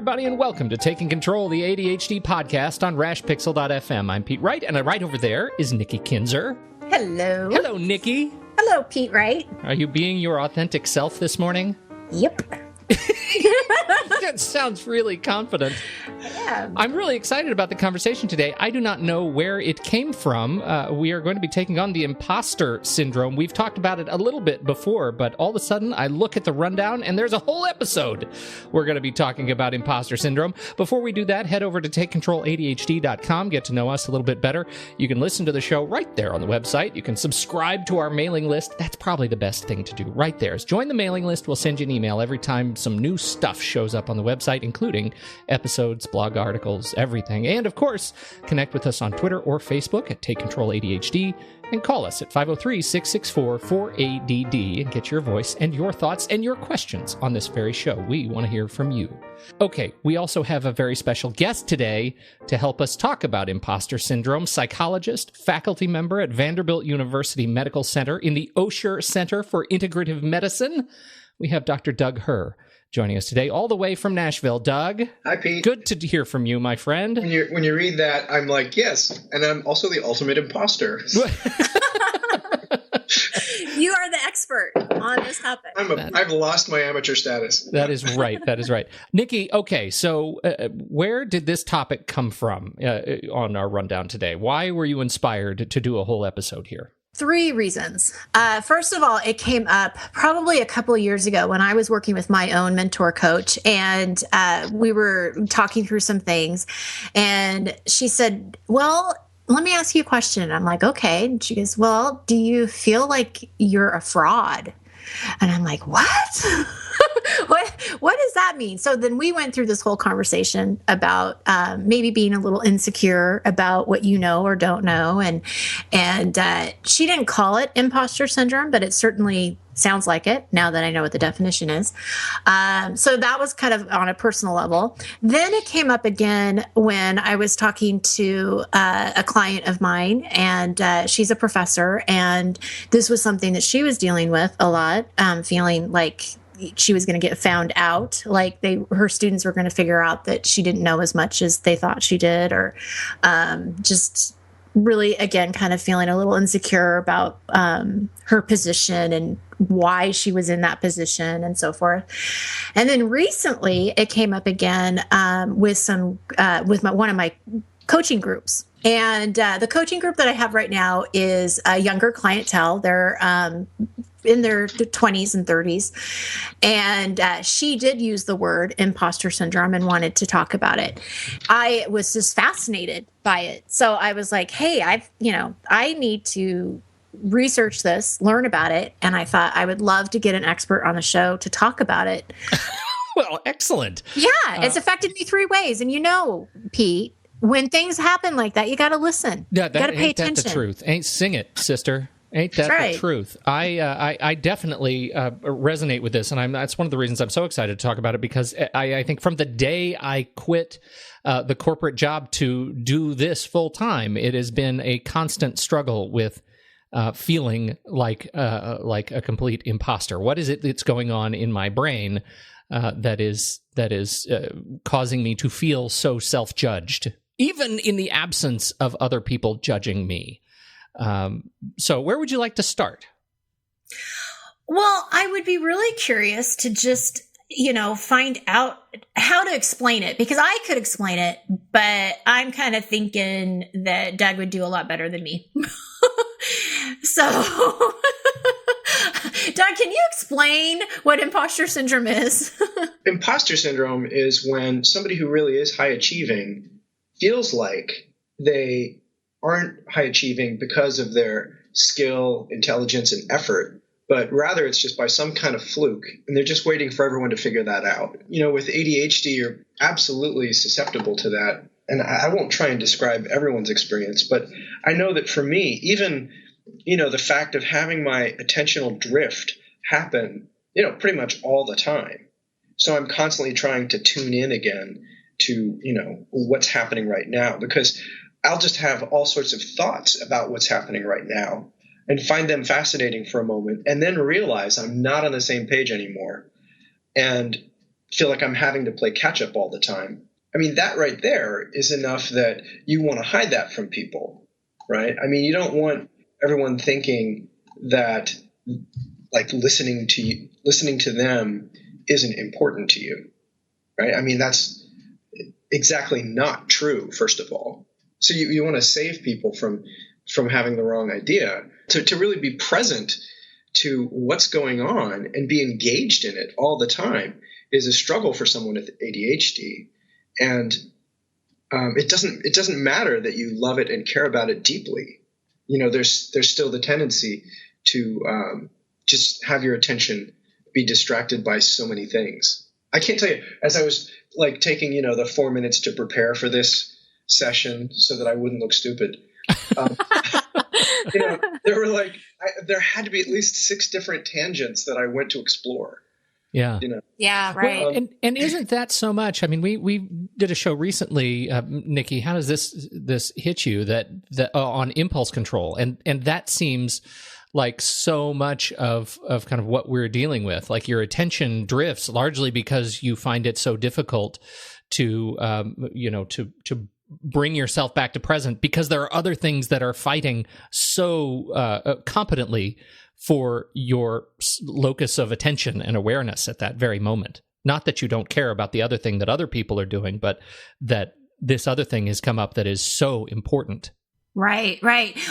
everybody, and welcome to Taking Control, the ADHD podcast on rashpixel.fm. I'm Pete Wright, and right over there is Nikki Kinzer. Hello. Hello, Nikki. Hello, Pete Wright. Are you being your authentic self this morning? Yep. That sounds really confident. Yeah. I'm really excited about the conversation today. I do not know where it came from. We are going to be taking on the Imposter Syndrome. We've talked about it a little bit before, but all of a sudden I look at the rundown and there's a whole episode we're going to be talking about Imposter Syndrome. Before we do that, head over to TakeControlADHD.com, get to know us a little bit better. You can listen to the show right there on the website. You can subscribe to our mailing list. That's probably the best thing to do right there. Is join the mailing list. We'll send you an email every time some new stuff shows up on the website, including episodes, blog articles, everything. And of course, connect with us on Twitter or Facebook at Take Control ADHD and call us at 503-664-4ADD and get your voice and your thoughts and your questions on this very show. We want to hear from you. Okay, we also have a very special guest today to help us talk about imposter syndrome, psychologist, faculty member at Vanderbilt University Medical Center in the Osher Center for Integrative Medicine. We have Dr. Doug Herr joining us today, all the way from Nashville. Doug. Hi, Pete. Good to hear from you, my friend. When you read that, I'm like, yes, and I'm also the ultimate imposter. You are the expert on this topic. I've lost my amateur status. That is right. That is right. Nikki, okay, so where did this topic come from on our rundown today? Why were you inspired to do a whole episode here? 3 reasons. First of all, it came up probably a couple of years ago when I was working with my own mentor coach, and we were talking through some things, and she said, well, let me ask you a question. And I'm like, okay. And she goes, well, do you feel like you're a fraud? And I'm like, what? What does that mean? So then we went through this whole conversation about maybe being a little insecure about what you know or don't know. And she didn't call it imposter syndrome, but it certainly sounds like it now that I know what the definition is. So that was kind of on a personal level. Then it came up again when I was talking to a client of mine, and she's a professor, and this was something that she was dealing with a lot, feeling like she was going to get found out, like her students were going to figure out that she didn't know as much as they thought she did, or just really, again, kind of feeling a little insecure about her position and why she was in that position and so forth. And then recently it came up again with one of my coaching groups. And the coaching group that I have right now is a younger clientele. They're in their 20s and 30s. And she did use the word imposter syndrome and wanted to talk about it. I was just fascinated by it. So I was like, hey, I need to research this, learn about it. And I thought I would love to get an expert on the show to talk about it. Well, excellent. Yeah, it's affected me 3 ways. And Pete, when things happen like that, you got to listen. Yeah, you got to pay attention. That's the truth. Sing it, sister. Ain't that right. The truth? I definitely resonate with this, and that's one of the reasons I'm so excited to talk about it, because I think from the day I quit the corporate job to do this full time, it has been a constant struggle with feeling like a complete imposter. What is it that's going on in my brain that is causing me to feel so self-judged, even in the absence of other people judging me? So where would you like to start? Well, I would be really curious to just, find out how to explain it, because I could explain it, but I'm kind of thinking that Doug would do a lot better than me. So, Doug, can you explain what imposter syndrome is? Imposter syndrome is when somebody who really is high achieving feels like they aren't high achieving because of their skill, intelligence, and effort, but rather it's just by some kind of fluke, and they're just waiting for everyone to figure that out. With ADHD, you're absolutely susceptible to that, and I won't try and describe everyone's experience, but I know that for me, even the fact of having my attentional drift happen, pretty much all the time. So I'm constantly trying to tune in again to, what's happening right now, because I'll just have all sorts of thoughts about what's happening right now and find them fascinating for a moment, and then realize I'm not on the same page anymore. And feel like I'm having to play catch up all the time. I mean, that right there is enough that you want to hide that from people, right? I mean, you don't want everyone thinking that like listening to them isn't important to you, right? I mean, that's exactly not true, first of all. So you want to save people from having the wrong idea, to really be present to what's going on and be engaged in it all the time is a struggle for someone with ADHD. And it doesn't matter that you love it and care about it deeply. You know, there's still the tendency to just have your attention be distracted by so many things. I can't tell you, as I was like taking, the 4 minutes to prepare for this session so that I wouldn't look stupid. There had to be at least 6 different tangents that I went to explore. Yeah. Yeah, right. Well, and isn't that so much? I mean, we did a show recently, Nikki. How does this hit you? That on impulse control, and that seems like so much of kind of what we're dealing with. Like your attention drifts largely because you find it so difficult to to bring yourself back to present because there are other things that are fighting so competently for your locus of attention and awareness at that very moment. Not that you don't care about the other thing that other people are doing, but that this other thing has come up that is so important. Right.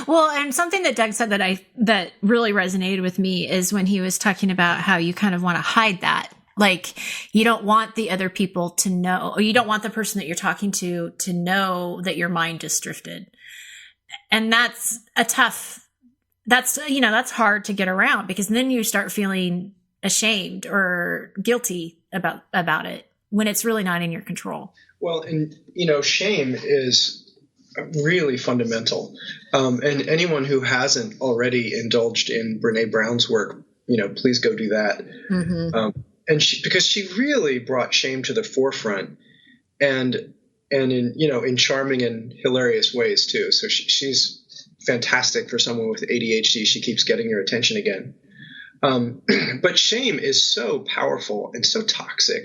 Well, and something that Doug said that really resonated with me is when he was talking about how you kind of want to hide that. Like you don't want the other people to know, or you don't want the person that you're talking to know that your mind just drifted. And that's that's hard to get around because then you start feeling ashamed or guilty about it when it's really not in your control. Well, and shame is really fundamental. And anyone who hasn't already indulged in Brene Brown's work, please go do that. Mm-hmm. And because she really brought shame to the forefront, and in charming and hilarious ways too. So she's fantastic for someone with ADHD. She keeps getting your attention again. But shame is so powerful and so toxic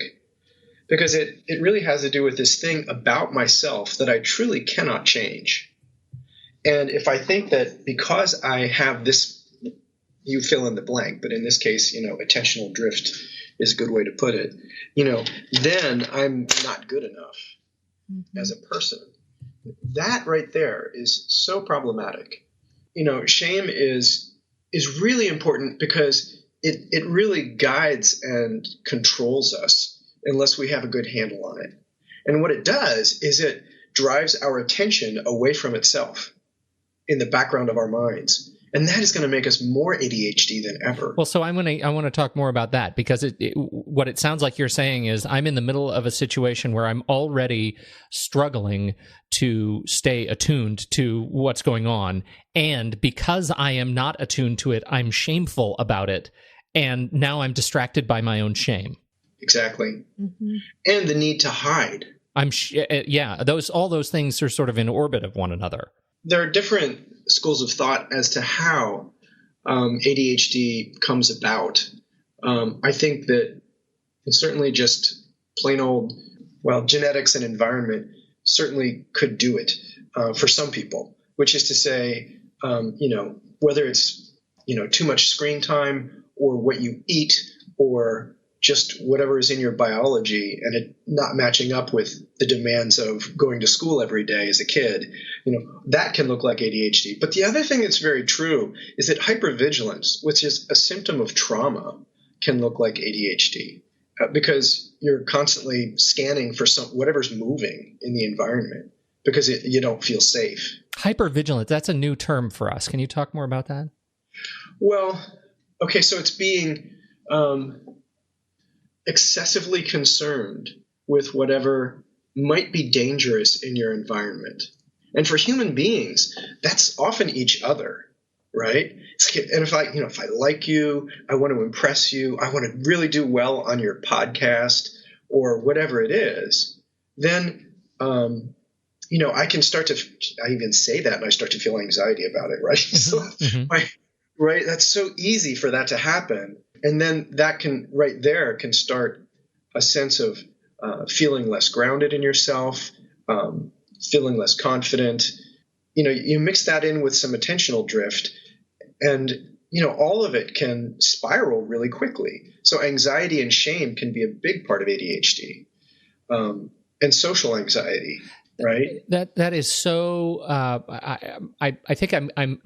because it really has to do with this thing about myself that I truly cannot change. And if I think that because I have this, you fill in the blank, but in this case, attentional drift is a good way to put it, then I'm not good enough as a person. That right there is so problematic. Shame is really important because it really guides and controls us unless we have a good handle on it. And what it does is it drives our attention away from itself in the background of our minds. And that is going to make us more ADHD than ever. Well, so I want to talk more about that because what it sounds like you're saying is I'm in the middle of a situation where I'm already struggling to stay attuned to what's going on. And because I am not attuned to it, I'm shameful about it. And now I'm distracted by my own shame. Exactly. Mm-hmm. And the need to hide. All those things are sort of in orbit of one another. There are different schools of thought as to how ADHD comes about. I think that it's certainly just plain old, genetics and environment certainly could do it for some people, which is to say, whether it's, too much screen time or what you eat or just whatever is in your biology and it not matching up with the demands of going to school every day as a kid, that can look like ADHD. But the other thing that's very true is that hypervigilance, which is a symptom of trauma, can look like ADHD because you're constantly scanning for whatever's moving in the environment because you don't feel safe. Hypervigilance, that's a new term for us. Can you talk more about that? Well, okay, so it's being excessively concerned with whatever might be dangerous in your environment. And for human beings, that's often each other, right? And if I like you, I want to impress you, I want to really do well on your podcast or whatever it is, then, I can I even say that and I start to feel anxiety about it, right? So, right? That's so easy for that to happen. And then that can start a sense of feeling less grounded in yourself, feeling less confident. You mix that in with some attentional drift, and all of it can spiral really quickly. So anxiety and shame can be a big part of ADHD, and social anxiety. Right. That is so. I think I'm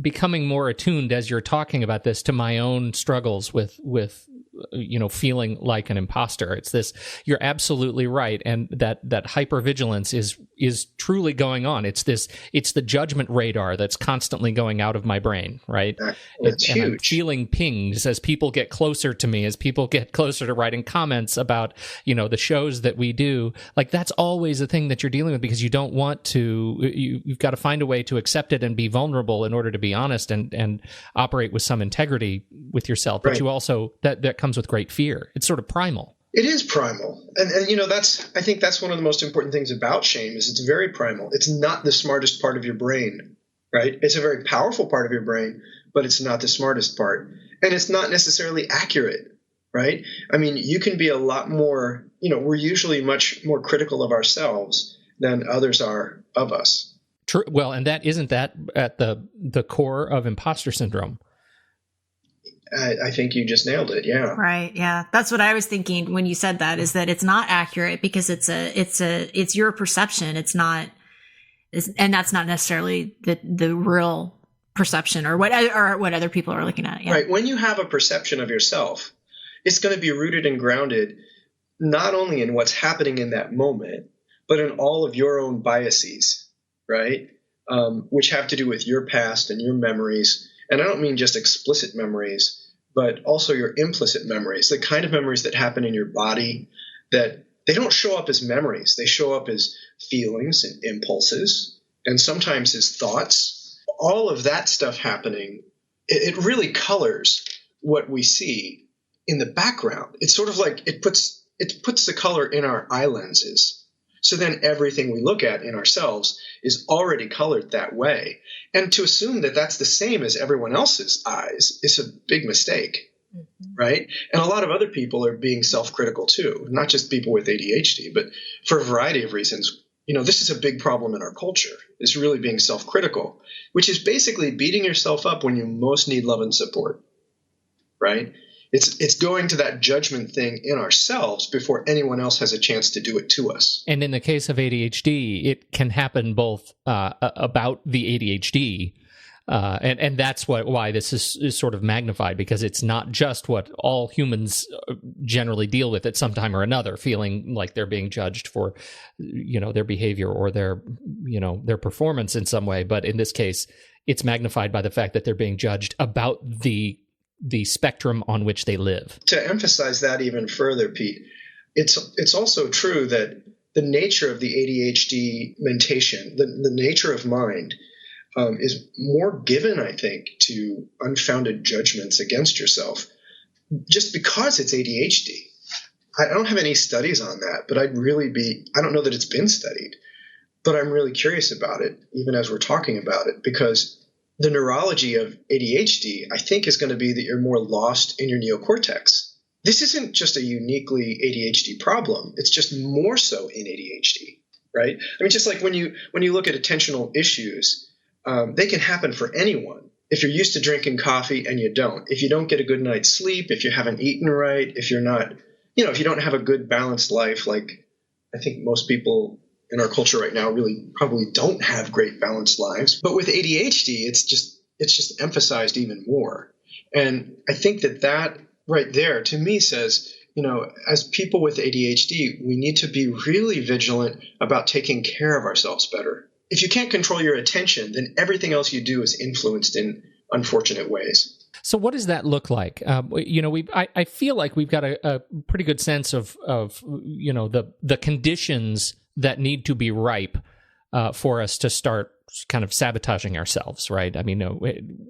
becoming more attuned as you're talking about this to my own struggles with feeling like an imposter. It's this. You're absolutely right, and that hypervigilance is truly going on. It's the judgment radar that's constantly going out of my brain. Right. It's huge. I'm feeling pings as people get closer to me, as people get closer to writing comments about the shows that we do. Like, that's always a thing that you're dealing with, because you don't want to. You've got to find a way to accept it and be vulnerable in order to be honest and operate with some integrity with yourself. But right. You also that comes with great fear. It's sort of primal. It is primal. And I think that's one of the most important things about shame is it's very primal. It's not the smartest part of your brain, right? It's a very powerful part of your brain, but it's not the smartest part. And it's not necessarily accurate, right? I mean, you can be a lot more, we're usually much more critical of ourselves than others are of us. True. Well, and isn't that at the core of imposter syndrome? I think you just nailed it. Yeah. Right. Yeah. That's what I was thinking when you said that, is that it's not accurate because it's your perception. It's not, and that's not necessarily the real perception or what other people are looking at. Yeah. Right. When you have a perception of yourself, it's going to be rooted and grounded not only in what's happening in that moment, but in all of your own biases, right? Which have to do with your past and your memories. And I don't mean just explicit memories, but also your implicit memories, the kind of memories that happen in your body that they don't show up as memories. They show up as feelings and impulses, and sometimes as thoughts. All of that stuff happening, it really colors what we see in the background. It's sort of like it puts the color in our eye lenses. So then everything we look at in ourselves is already colored that way. And to assume that that's the same as everyone else's eyes is a big mistake, right? And a lot of other people are being self-critical too, not just people with ADHD, but for a variety of reasons. This is a big problem in our culture, is really being self-critical, which is basically beating yourself up when you most need love and support, right? It's going to that judgment thing in ourselves before anyone else has a chance to do it to us. And in the case of ADHD, it can happen both about the ADHD, and that's why this is sort of magnified, because it's not just what all humans generally deal with at some time or another, feeling like they're being judged for their behavior or their performance in some way. But in this case, it's magnified by the fact that they're being judged about the spectrum on which they live. To emphasize that even further, Pete, it's also true that the nature of the ADHD mentation, the nature of mind, is more given, I think, to unfounded judgments against yourself, just because it's ADHD. I don't have any studies on that, but I don't know that it's been studied, but I'm really curious about it, even as we're talking about it, because the neurology of ADHD, I think, is going to be that you're more lost in your neocortex. This isn't just a uniquely ADHD problem. It's just more so in ADHD, right? I mean, just like when you look at attentional issues, they can happen for anyone. If you're used to drinking coffee and you don't, if you don't get a good night's sleep, if you haven't eaten right, if you're not, if you don't have a good balanced life, like I think most people in our culture right now really probably don't have great balanced lives. But with ADHD, it's just emphasized even more. And I think that right there to me says, as people with ADHD, we need to be really vigilant about taking care of ourselves better. If you can't control your attention, then everything else you do is influenced in unfortunate ways. So what does that look like? I feel like we've got a pretty good sense of the conditions that need to be ripe for us to start kind of sabotaging ourselves, right? I mean,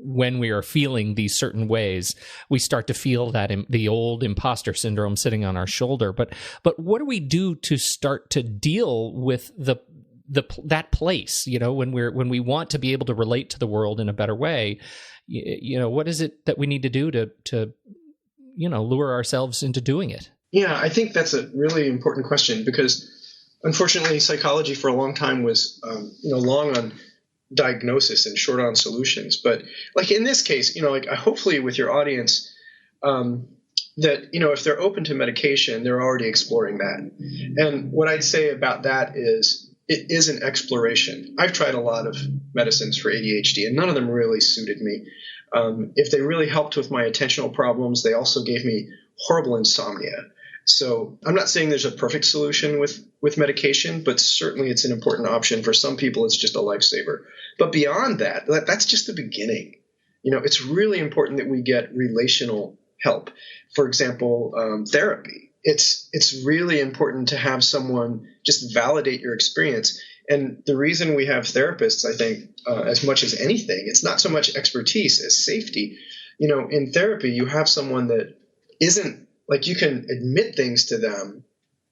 when we are feeling these certain ways, we start to feel that the old imposter syndrome sitting on our shoulder. But what do we do to start to deal with that place? When we want to be able to relate to the world in a better way, what is it that we need to do to lure ourselves into doing it? Yeah, I think that's a really important question because unfortunately psychology for a long time was, long on diagnosis and short on solutions. But like in this case, hopefully with your audience, that, if they're open to medication, they're already exploring that. And what I'd say about that is it is an exploration. I've tried a lot of medicines for ADHD and none of them really suited me. If they really helped with my attentional problems, they also gave me horrible insomnia. So I'm not saying there's a perfect solution with medication, but certainly it's an important option. For some people, it's just a lifesaver. But beyond that, that's just the beginning. It's really important that we get relational help. For example, therapy. It's really important to have someone just validate your experience. And the reason we have therapists, I think, as much as anything, it's not so much expertise as safety. In therapy, you have someone that isn't like you can admit things to them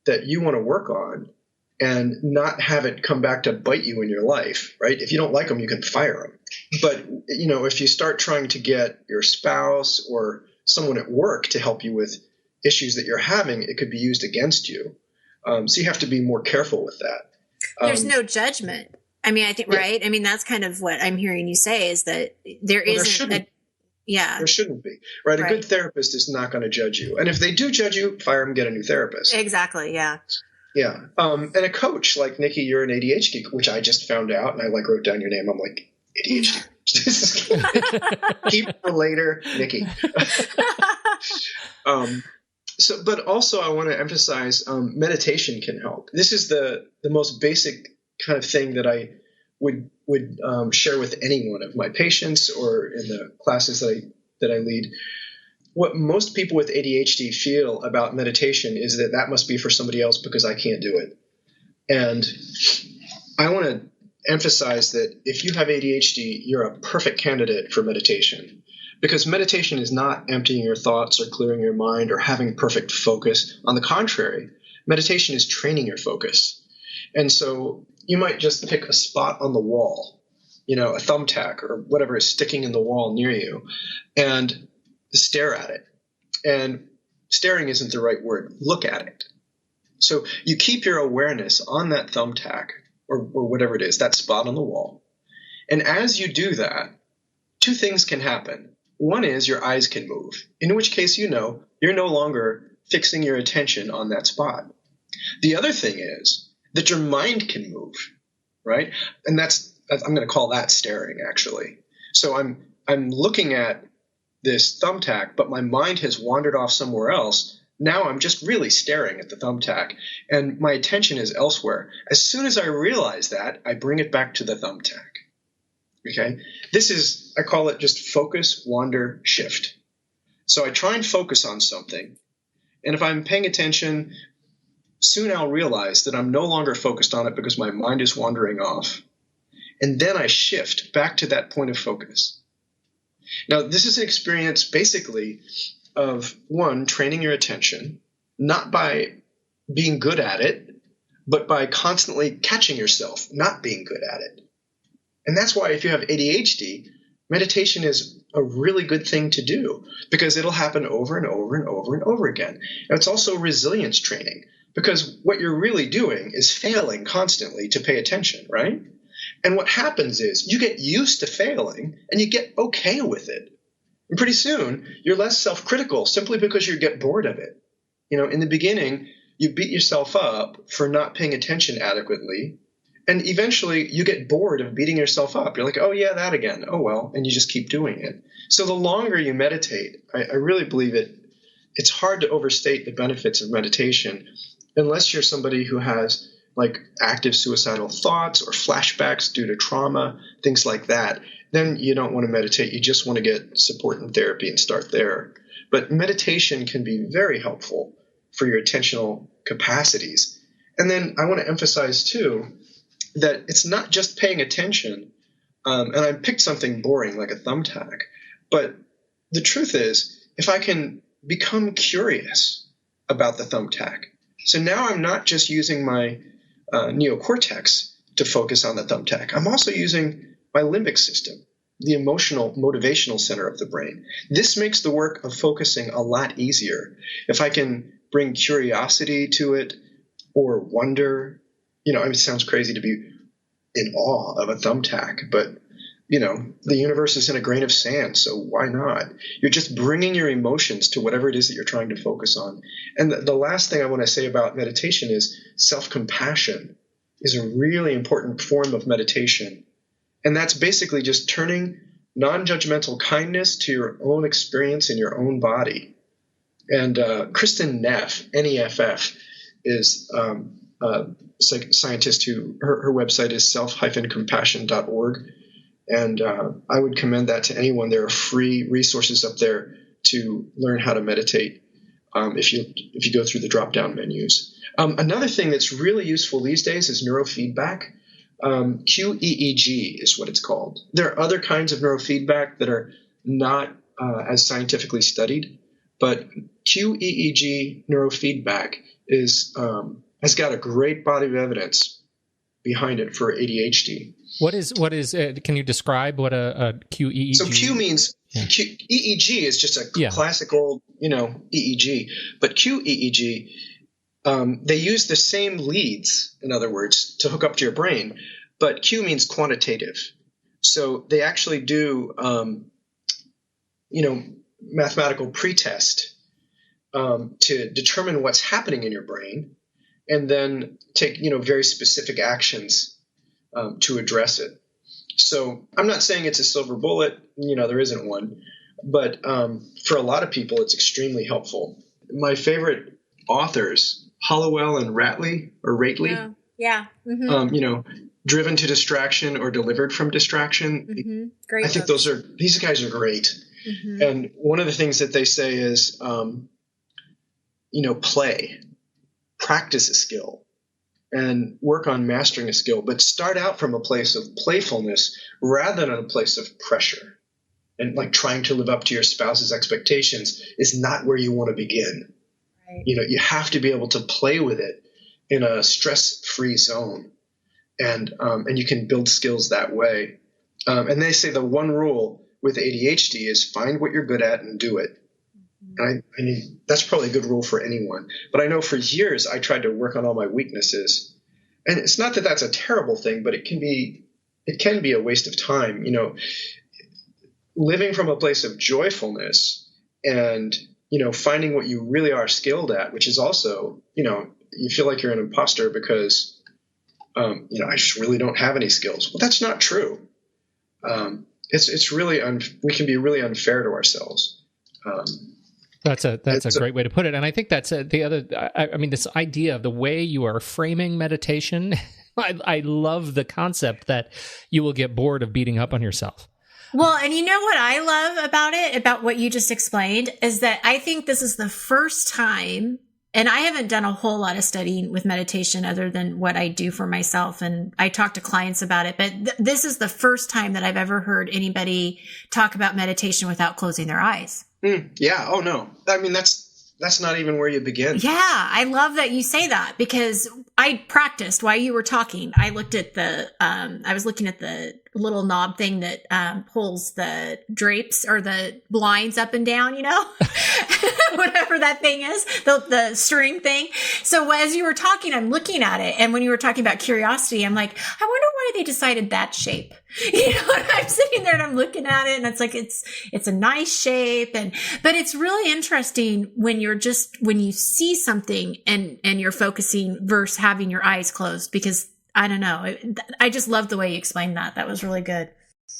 that you want to work on and not have it come back to bite you in your life, right? If you don't like them, you can fire them. But, if you start trying to get your spouse or someone at work to help you with issues that you're having, it could be used against you. So you have to be more careful with that. There's no judgment. I mean, I think, yeah. Right? I mean, that's kind of what I'm hearing you say is that there shouldn't be, right? A good therapist is not going to judge you. And if they do judge you, fire them, get a new therapist. Exactly, yeah. Yeah. And a coach like Nikki, you're an ADHD, which I just found out, and I wrote down your name. I'm like, ADHD. Keep for later, Nikki. But also I want to emphasize meditation can help. This is the most basic kind of thing that I would share with any one of my patients or in the classes that I lead. What most people with ADHD feel about meditation is that must be for somebody else because I can't do it. And I want to emphasize that if you have ADHD, you're a perfect candidate for meditation. Because meditation is not emptying your thoughts or clearing your mind or having perfect focus. On the contrary, meditation is training your focus. And so you might just pick a spot on the wall, a thumbtack or whatever is sticking in the wall near you, and stare at it. And staring isn't the right word. Look at it. So you keep your awareness on that thumbtack or whatever it is, that spot on the wall. And as you do that, two things can happen. One is your eyes can move, in which case you're no longer fixing your attention on that spot. The other thing is that your mind can move, right? And I'm going to call that staring, actually. So I'm looking at this thumbtack, but my mind has wandered off somewhere else. Now I'm just really staring at the thumbtack, and my attention is elsewhere. As soon as I realize that, I bring it back to the thumbtack. Okay? I call it just focus, wander, shift. So I try and focus on something, and if I'm paying attention, soon I'll realize that I'm no longer focused on it because my mind is wandering off. And then I shift back to that point of focus. Now, this is an experience basically of, one, training your attention, not by being good at it, but by constantly catching yourself not being good at it. And that's why if you have ADHD, meditation is a really good thing to do because it'll happen over and over and over and over again. And it's also resilience training because what you're really doing is failing constantly to pay attention, right? And what happens is you get used to failing and you get okay with it. And pretty soon you're less self-critical simply because you get bored of it. In the beginning, you beat yourself up for not paying attention adequately. And eventually you get bored of beating yourself up. You're like, oh yeah, that again. Oh well. And you just keep doing it. So the longer you meditate, I really believe it's hard to overstate the benefits of meditation unless you're somebody who has like active suicidal thoughts or flashbacks due to trauma, things like that. Then you don't want to meditate. You just want to get support and therapy and start there. But meditation can be very helpful for your attentional capacities. And then I want to emphasize too, that it's not just paying attention, and I picked something boring like a thumbtack, but the truth is, if I can become curious about the thumbtack, so now I'm not just using my neocortex to focus on the thumbtack, I'm also using my limbic system, the emotional, motivational center of the brain. This makes the work of focusing a lot easier. If I can bring curiosity to it or wonder. It sounds crazy to be in awe of a thumbtack, but the universe is in a grain of sand, so why not? You're just bringing your emotions to whatever it is that you're trying to focus on. And the last thing I want to say about meditation is self-compassion is a really important form of meditation. And that's basically just turning non-judgmental kindness to your own experience in your own body. And Kristen Neff, N-E-F-F, is a scientist who her website is self-compassion.org. And I would commend that to anyone. There are free resources up there to learn how to meditate if you go through the drop-down menus. Another thing that's really useful these days is neurofeedback. QEEG is what it's called. There are other kinds of neurofeedback that are not as scientifically studied, but QEEG neurofeedback has got a great body of evidence behind it for ADHD. What is? Can you describe what a QEEG? So Q means EEG is just a classic old EEG, but QEEG. They use the same leads, in other words, to hook up to your brain, but Q means quantitative. So they actually do, mathematical pretest to determine what's happening in your brain, and then take very specific actions to address it. So I'm not saying it's a silver bullet. There isn't one, but for a lot of people, it's extremely helpful. My favorite authors, Hollowell and Ratley. Oh, yeah. Mm-hmm. Driven to Distraction or Delivered from Distraction. Mm-hmm. Great. I think these guys are great. Mm-hmm. And one of the things that they say is, play, practice a skill, and work on mastering a skill, but start out from a place of playfulness rather than a place of pressure. And like trying to live up to your spouse's expectations is not where you want to begin. Right. You have to be able to play with it in a stress-free zone, and you can build skills that way. And they say the one rule with ADHD is find what you're good at and do it. And I mean, that's probably a good rule for anyone. But I know for years I tried to work on all my weaknesses, and it's not that that's a terrible thing, but it can be a waste of time. Living from a place of joyfulness and finding what you really are skilled at, which is also, you feel like you're an imposter because, I just really don't have any skills. Well, that's not true. It's really, we can be really unfair to ourselves. That's a great way to put it. And I think that's the other, this idea of the way you are framing meditation. I love the concept that you will get bored of beating up on yourself. Well, and you know what I love about it, about what you just explained, is that I think this is the first time, and I haven't done a whole lot of studying with meditation other than what I do for myself, and I talk to clients about it, but this is the first time that I've ever heard anybody talk about meditation without closing their eyes. Yeah. Oh, no. I mean, that's not even where you begin. Yeah. I love that you say that, because I practiced while you were talking. I looked at I was looking at the little knob thing that pulls the drapes or the blinds up and down, whatever that thing is, the string thing. So as you were talking, I'm looking at it. And when you were talking about curiosity, I'm like, I wonder why they decided that shape. And I'm sitting there and I'm looking at it, and it's like, it's a nice shape. But it's really interesting when you see something and you're focusing versus having your eyes closed, because I don't know. I just love the way you explained that. That was really good.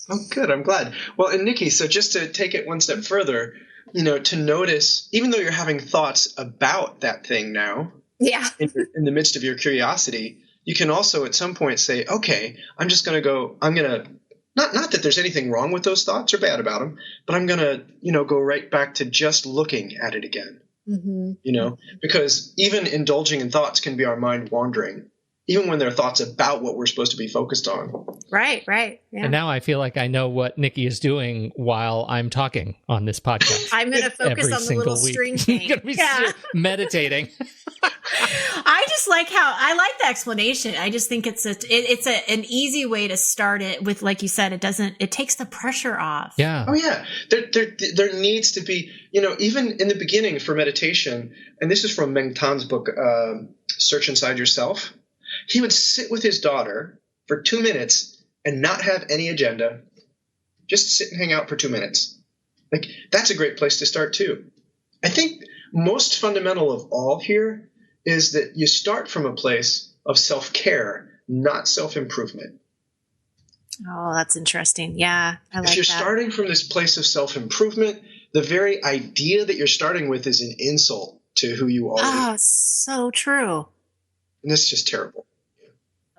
Oh, good. I'm glad. Well, and Nikki, so just to take it one step further, to notice, even though you're having thoughts about that thing now, in the midst of your curiosity, you can also at some point say, okay, I'm going to, not that there's anything wrong with those thoughts or bad about them, but I'm going to, go right back to just looking at it again, because even indulging in thoughts can be our mind wandering, even when they're thoughts about what we're supposed to be focused on. Right. Yeah. And now I feel like I know what Nikki is doing while I'm talking on this podcast. I'm going to focus on the little string thing. You're going to be meditating. I just like how I like the explanation. I just think it's an easy way to start it with, like you said, it takes the pressure off. Yeah. Oh yeah. There needs to be, even in the beginning for meditation, and this is from Meng Tan's book, Search Inside Yourself. He would sit with his daughter for 2 minutes and not have any agenda. Just sit and hang out for 2 minutes. Like, that's a great place to start too. I think most fundamental of all here is that you start from a place of self-care, not self-improvement. Oh, that's interesting. Yeah, I like that. If you're starting from this place of self-improvement, the very idea that you're starting with is an insult to who you are. Oh, so true. And that's just terrible.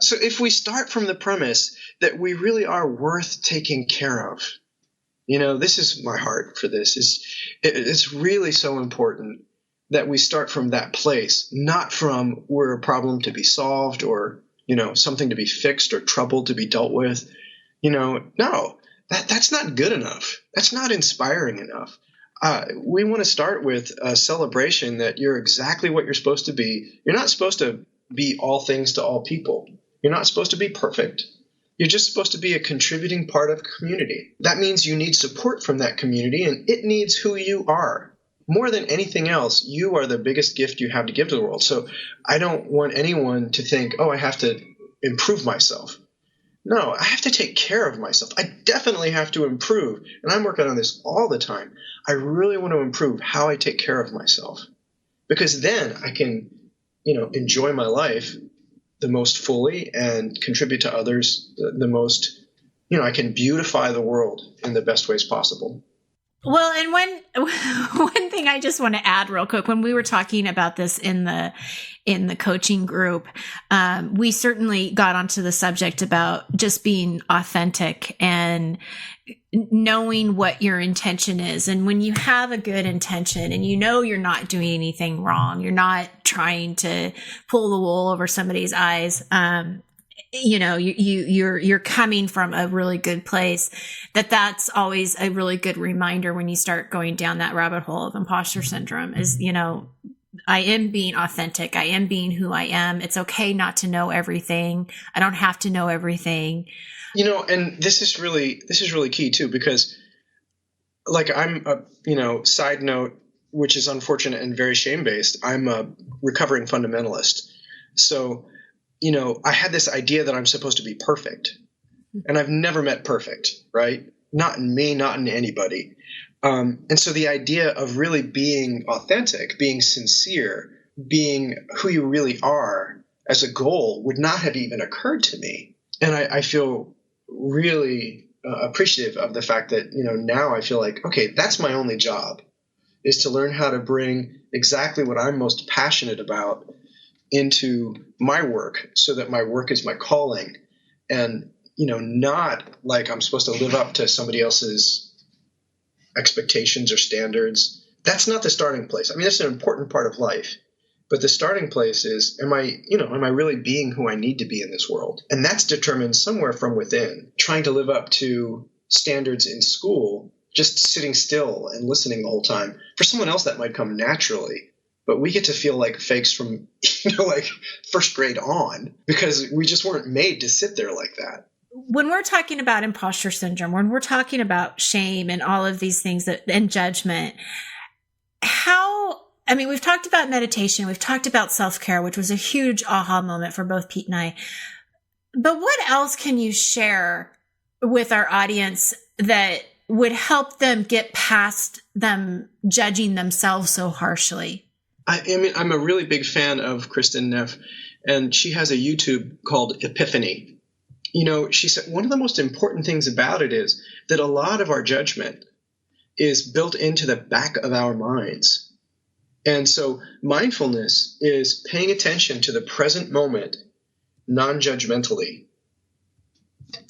So if we start from the premise that we really are worth taking care of, this is my heart for this, it's really so important that we start from that place, not from we're a problem to be solved or, something to be fixed or trouble to be dealt with. No, that's not good enough. That's not inspiring enough. We want to start with a celebration that you're exactly what you're supposed to be. You're not supposed to be all things to all people. You're not supposed to be perfect. You're just supposed to be a contributing part of a community. That means you need support from that community, and it needs who you are. More than anything else, you are the biggest gift you have to give to the world. So I don't want anyone to think, I have to improve myself. No, I have to take care of myself. I definitely have to improve, and I'm working on this all the time. I really want to improve how I take care of myself, because then I can, enjoy my life the most fully and contribute to others the most, I can beautify the world in the best ways possible. Well, and one thing I just want to add real quick, when we were talking about this in the coaching group, we certainly got onto the subject about just being authentic and knowing what your intention is. And when you have a good intention and you're not doing anything wrong, you're not trying to pull the wool over somebody's eyes, you're coming from a really good place, that's always a really good reminder when you start going down that rabbit hole of imposter syndrome is, I am being authentic. I am being who I am. It's okay not to know everything. I don't have to know everything. And this is really key too, because like I'm a, side note, which is unfortunate and very shame-based. I'm a recovering fundamentalist. So, I had this idea that I'm supposed to be perfect, and I've never met perfect, right? Not in me, not in anybody. And so the idea of really being authentic, being sincere, being who you really are as a goal would not have even occurred to me. And I feel really appreciative of the fact that, now I feel like, okay, that's my only job, is to learn how to bring exactly what I'm most passionate about into my work, so that my work is my calling, and not like I'm supposed to live up to somebody else's expectations or standards. That's not the starting place. I mean, that's an important part of life, but the starting place is, am I really being who I need to be in this world? And that's determined somewhere from within. Trying to live up to standards in school, just sitting still and listening the whole time, for someone else that might come naturally. But we get to feel like fakes from, like first grade on, because we just weren't made to sit there like that. When we're talking about imposter syndrome, when we're talking about shame and all of these things and judgment, we've talked about meditation, we've talked about self-care, which was a huge aha moment for both Pete and I. But what else can you share with our audience that would help them get past them judging themselves so harshly? I'm a really big fan of Kristen Neff, and she has a YouTube called Epiphany. She said one of the most important things about it is that a lot of our judgment is built into the back of our minds. And so mindfulness is paying attention to the present moment non-judgmentally.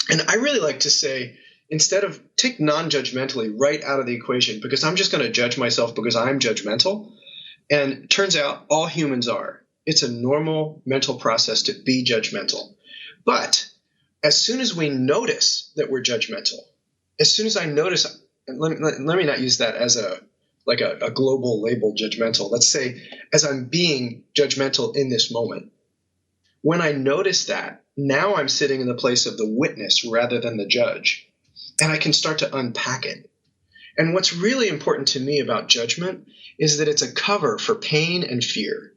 And I really like to say, instead of take non-judgmentally right out of the equation, because I'm just going to judge myself because I'm judgmental. And it turns out all humans are. It's a normal mental process to be judgmental. But as soon as we notice that we're judgmental, as soon as I notice, let me not use that as a global label judgmental. Let's say as I'm being judgmental in this moment, When I notice that, now I'm sitting in the place of the witness rather than the judge, and I can start to unpack it. And what's really important to me about judgment is that it's a cover for pain and fear.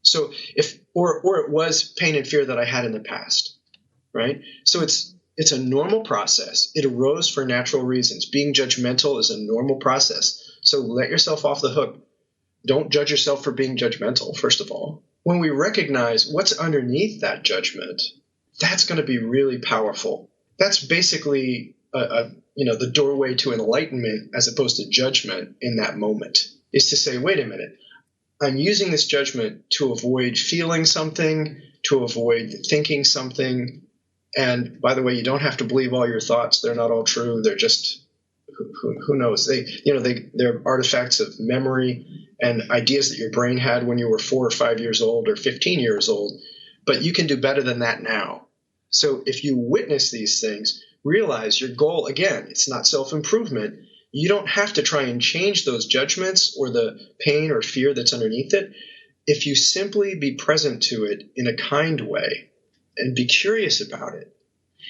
So or it was pain and fear that I had in the past, right? So it's a normal process. It arose for natural reasons. Being judgmental is a normal process. So let yourself off the hook. Don't judge yourself for being judgmental, first of all. When we recognize what's underneath that judgment, that's going to be really powerful. That's basically the doorway to enlightenment as opposed to judgment in that moment, is to say, wait a minute, I'm using this judgment to avoid feeling something, to avoid thinking something. And by the way, you don't have to believe all your thoughts. They're not all true. They're just, who knows? They're artifacts of memory and ideas that your brain had when you were 4 or 5 years old or 15 years old. But you can do better than that now. So if you witness these things, realize your goal, again, it's not self-improvement. You don't have to try and change those judgments or the pain or fear that's underneath it. If you simply be present to it in a kind way and be curious about it.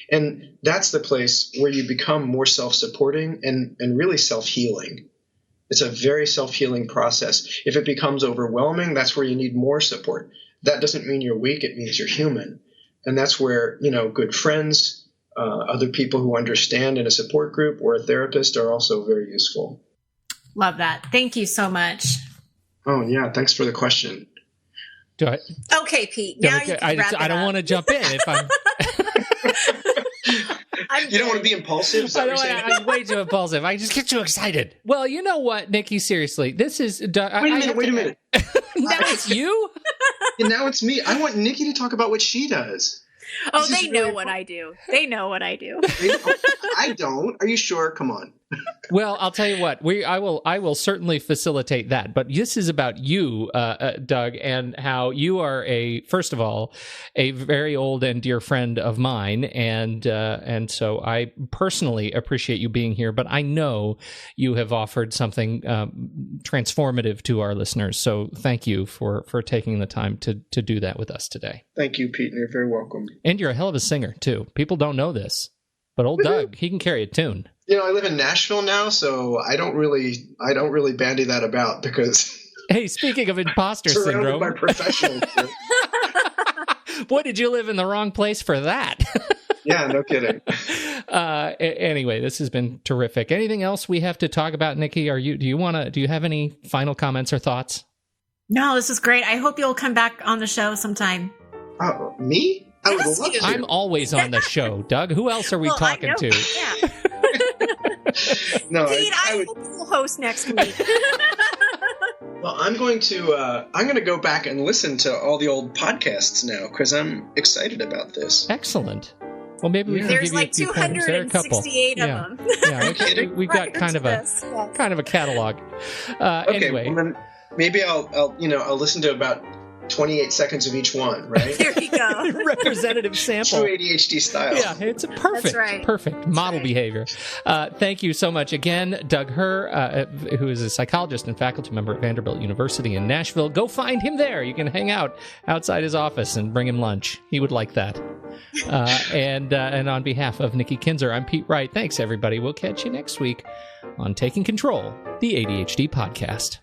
And that's the place where you become more self-supporting and really self-healing. It's a very self-healing process. If it becomes overwhelming, that's where you need more support. That doesn't mean you're weak. It means you're human. And that's where, good friends, other people who understand in a support group or a therapist are also very useful. Love that. Thank you so much. Oh, yeah. Thanks for the question. Okay, Pete. Now you can wrap it I don't up. want to jump in if I'm... You don't want to be impulsive? Is that what you're saying? I'm way too impulsive. I just get too excited. Well, you know what, Nikki? Seriously, this is... Wait a minute. Now it's you? And now it's me. I want Nikki to talk about what she does. Oh, they know what I do. They know what I do. I don't. Are you sure? Come on. Well, I'll tell you what. I will certainly facilitate that. But this is about you, Doug, and how you are first of all, a very old and dear friend of mine, and so I personally appreciate you being here. But I know you have offered something transformative to our listeners. So thank you for taking the time to do that with us today. Thank you, Pete. And you're very welcome. And you're a hell of a singer too. People don't know this, but old Doug, he can carry a tune. I live in Nashville now, so I don't really bandy that about because. Hey, speaking of imposter syndrome, by professionals. Boy, did you live in the wrong place for that? Yeah, no kidding. Anyway, this has been terrific. Anything else we have to talk about, Nikki? Do you have any final comments or thoughts? No, this is great. I hope you'll come back on the show sometime. Oh, me? I would love to. I'm always on the show, Doug. Who else are we talking to? Yeah. No, Pete, I hope you'll host next week. Well, I'm going to go back and listen to all the old podcasts now because I'm excited about this. Excellent. Well, maybe we can There's give you a few pointers. There are a couple. 268 of them. Yeah, we've got kind of a catalog. Okay, Anyway, well then maybe I'll listen to about 28 seconds of each one, right? There you go. representative sample. True ADHD style. Yeah, it's a perfect model behavior. Thank you so much again, Doug Herr, who is a psychologist and faculty member at Vanderbilt University in Nashville. Go find him there. You can hang out outside his office and bring him lunch. He would like that. And on behalf of Nikki Kinzer, I'm Pete Wright. Thanks, everybody. We'll catch you next week on Taking Control, the ADHD podcast.